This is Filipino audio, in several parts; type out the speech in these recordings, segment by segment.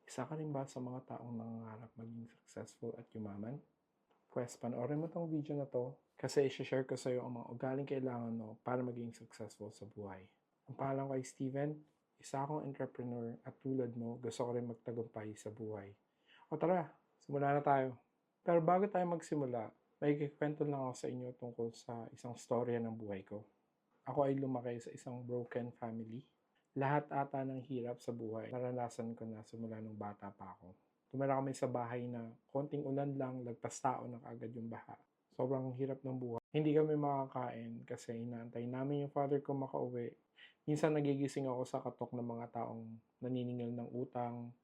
Isa ka rin ba sa mga taong nangangarap maging successful at yumaman? Pwes panoorin mo 'tong video na 'to kasi i-she-share ko sa'yo ang mga ugaling kailangan mo para maging successful sa buhay. Ang pangalan ko ay Steven, isa akong entrepreneur at tulad mo gusto ko rin magtagumpay sa buhay. O tara, simulan na tayo. Pero bago tayo magsimula, may ikukuwento lang ako sa inyo tungkol sa isang storya ng buhay ko. Ako ay lumaki sa isang broken family. Lahat ata ng hirap sa buhay, naranasan ko na simula nung bata pa ako. Tumira kami sa bahay na konting ulan lang, lagpas tao na kaagad yung baha. Sobrang hirap ng buhay. Hindi kami makakain kasi inaantay namin yung father ko makauwi. Minsan nagigising ako sa katok ng mga taong naniningil ng utang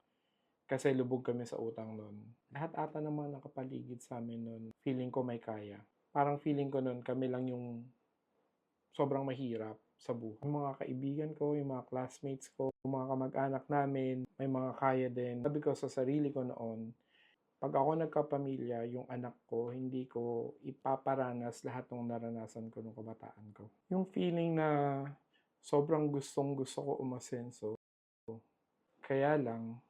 kasi lubog kami sa utang nun. Lahat ata ng mga nakapaligid sa amin nun, feeling ko may kaya. Parang feeling ko nun kami lang yung sobrang mahirap sa buhay. Yung mga kaibigan ko, yung mga classmates ko, yung mga kamag-anak namin, may mga kaya din. Sabi ko sa sarili ko noon, pag ako nagkapamilya, yung anak ko, hindi ko ipaparanas lahat ng naranasan ko nung kabataan ko. Yung feeling na sobrang gustong gusto ko umasenso, kaya lang,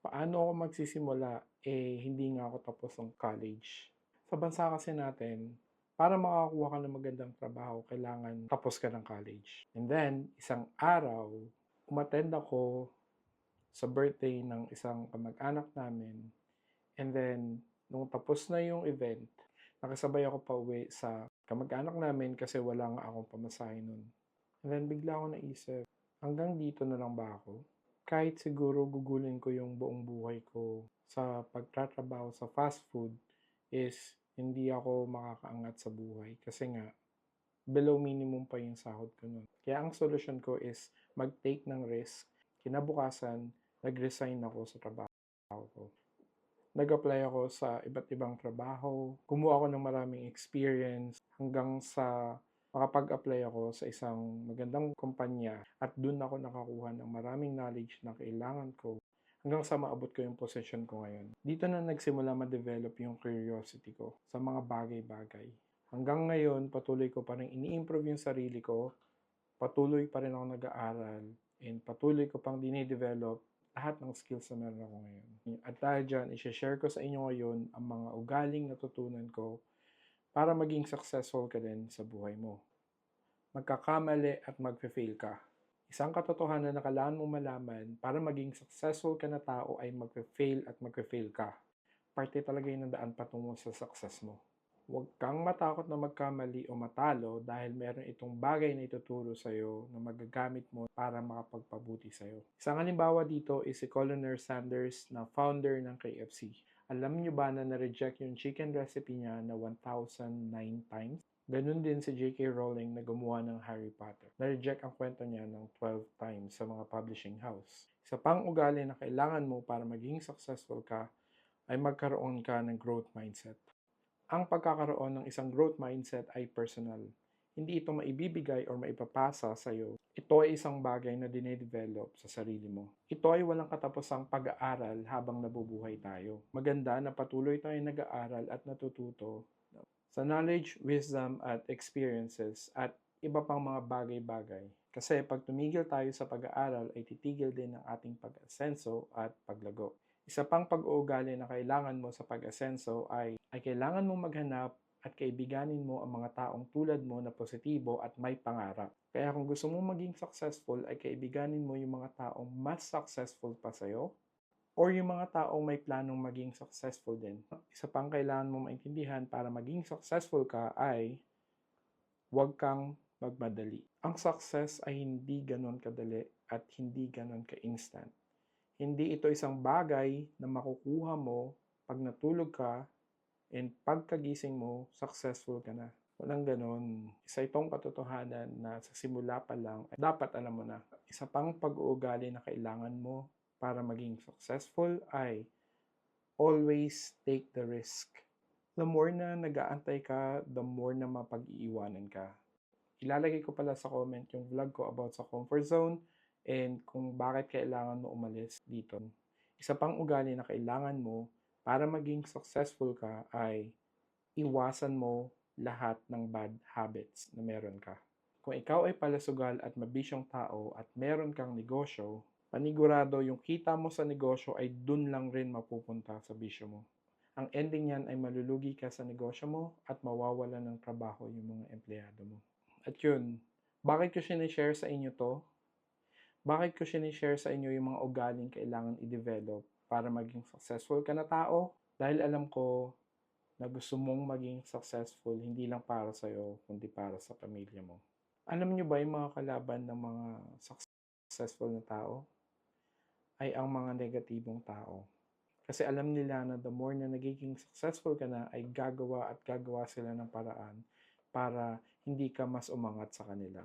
paano ako magsisimula, hindi nga ako tapos ng college. Sa bansa kasi natin, para makakuha ka ng magandang trabaho, kailangan tapos ka ng college. And then, isang araw, umattend ako sa birthday ng isang kamag-anak namin. And then, nung tapos na yung event, nakasabay ako pa uwi sa kamag-anak namin kasi wala nga akong pamasahe nun. And then, bigla ako naisip, hanggang dito na lang ba ako? Kahit siguro gugulin ko yung buong buhay ko sa pagtatrabaho sa fast food is hindi ako makakaangat sa buhay kasi nga below minimum pa yung sahod ko nun. Kaya ang solusyon ko is mag-take ng risk. Kinabukasan, nag-resign ako sa trabaho ko. Nag-apply ako sa iba't ibang trabaho. Kumuha ako ng maraming experience hanggang sa makapag-apply ako sa isang magandang kumpanya at dun ako nakakuha ng maraming knowledge na kailangan ko hanggang sa maabot ko yung position ko ngayon. Dito na nagsimula ma-develop yung curiosity ko sa mga bagay-bagay. Hanggang ngayon, patuloy ko pa rin ini-improve yung sarili ko, patuloy pa rin ako nag-aaral, and patuloy ko pang dinidevelop lahat ng skills na meron ako ngayon. At dahil dyan, i-share ko sa inyo ngayon ang mga ugaling natutunan ko para maging successful ka din sa buhay mo. Magkakamali at magfe-fail ka. Isang katotohanan na kailangan mong malaman para maging successful ka na tao ay magfe-fail at magfe-fail ka. Parte talaga yun ng daan patungo sa success mo. Huwag kang matakot na magkamali o matalo dahil meron itong bagay na ituturo sa'yo na magagamit mo para makapagpabuti sa'yo. Isang halimbawa dito is si Colonel Sanders na founder ng KFC. Alam niyo ba na na-reject yung chicken recipe niya na 1,009 times? Ganun din si J.K. Rowling na gumawa ng Harry Potter. Na-reject ang kwento niya ng 12 times sa mga publishing house. Isa pang ugali na kailangan mo para maging successful ka ay magkaroon ka ng growth mindset. Ang pagkakaroon ng isang growth mindset ay personal. Hindi ito maibibigay or maipapasa sa iyo. Ito ay isang bagay na dinedevelop sa sarili mo. Ito ay walang katapusang pag-aaral habang nabubuhay tayo. Maganda na patuloy tayong nag-aaral at natututo sa knowledge, wisdom, at experiences at iba pang mga bagay-bagay. Kasi pag tumigil tayo sa pag-aaral ay titigil din ang ating pag-asenso at paglago. Isa pang pag-uugali na kailangan mo sa pag-asenso ay kailangan mo maghanap at kaibiganin mo ang mga taong tulad mo na positibo at may pangarap. Kaya kung gusto mo maging successful ay kaibiganin mo yung mga taong mas successful pa sa'yo or yung mga taong may planong maging successful din. Isa pang kailangan mo maintindihan para maging successful ka ay huwag kang magmadali. Ang success ay hindi ganon kadali at hindi ganon ka-instant. Hindi ito isang bagay na makukuha mo pag natulog ka and pagkagising mo, successful ka na. Walang ganon. Isa itong katotohanan na sa simula pa lang, dapat alam mo na. Isa pang pag-uugali na kailangan mo para maging successful ay always take the risk. The more na nag-aantay ka, the more na mapag-iiwanan ka. Ilalagay ko pala sa comment yung vlog ko about sa comfort zone and kung bakit kailangan mo umalis dito. Isa pang ugali na kailangan mo para maging successful ka ay iwasan mo lahat ng bad habits na meron ka. Kung ikaw ay palasugal at mabisyong tao at meron kang negosyo, Panigurado yung kita mo sa negosyo ay dun lang rin mapupunta sa bisyo mo. Ang ending niyan ay malulugi ka sa negosyo mo at mawawalan ng trabaho yung mga empleyado mo. At yun, bakit ko sinishare sa inyo to? Bakit ko sinishare sa inyo yung mga ugaling kailangan i-develop para maging successful ka na tao? Dahil alam ko na gusto mong maging successful hindi lang para sa'yo, kundi para sa pamilya mo. Alam niyo ba yung mga kalaban ng mga successful na tao? Ay ang mga negatibong tao. Kasi alam nila na the more na nagiging successful ka na, ay gagawa at gagawa sila ng paraan para hindi ka mas umangat sa kanila.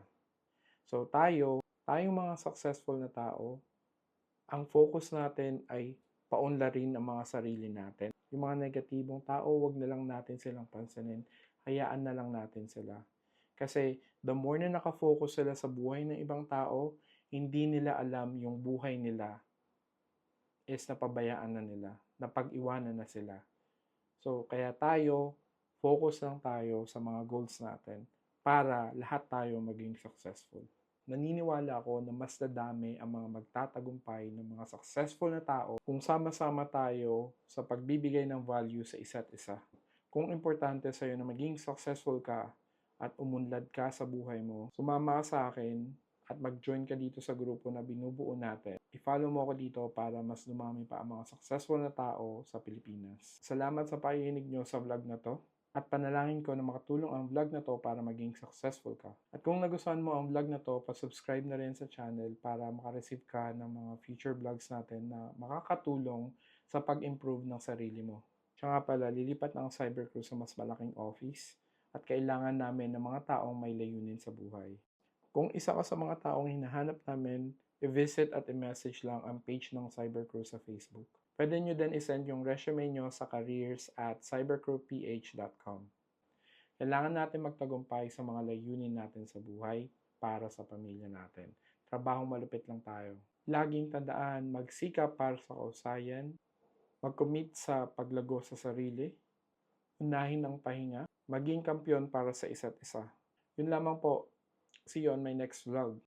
So tayong mga successful na tao, ang focus natin ay paunlarin ang mga sarili natin. Yung mga negatibong tao, wag na lang natin silang pansinin. Hayaan na lang natin sila. Kasi the more na nakafocus sila sa buhay ng ibang tao, hindi nila alam yung buhay nila is napabayaan na nila, napag-iwanan na sila. So, kaya tayo, focus lang tayo sa mga goals natin para lahat tayo maging successful. Naniniwala ako na mas dadami ang mga magtatagumpay ng mga successful na tao kung sama-sama tayo sa pagbibigay ng value sa isa't isa. Kung importante sa'yo na maging successful ka at umunlad ka sa buhay mo, sumama ka sa akin at mag-join ka dito sa grupo na binubuo natin. I-follow mo ako dito para mas dumami pa ang mga successful na tao sa Pilipinas. Salamat sa pakikinig nyo sa vlog na to. At panalangin ko na makatulong ang vlog na to para maging successful ka. At kung nagustuhan mo ang vlog na to, pa-subscribe na rin sa channel para makareceive ka ng mga future vlogs natin na makakatulong sa pag-improve ng sarili mo. Tsaka pala, lilipat na ang Cybercrew sa mas malaking office at kailangan namin ng mga taong may layunin sa buhay. Kung isa ka sa mga taong hinahanap namin, i-visit at i-message lang ang page ng Cybercrew sa Facebook. Pwede nyo din isend yung resume nyo sa careers@cybercrewph.com. Kailangan natin magtagumpay sa mga layunin natin sa buhay para sa pamilya natin. Trabaho malupit lang tayo. Laging tandaan, magsikap para sa kausayan, mag-commit sa paglago sa sarili, unahin ang pahinga, maging kampyon para sa isa't isa. Yun lamang po. See you on my next vlog.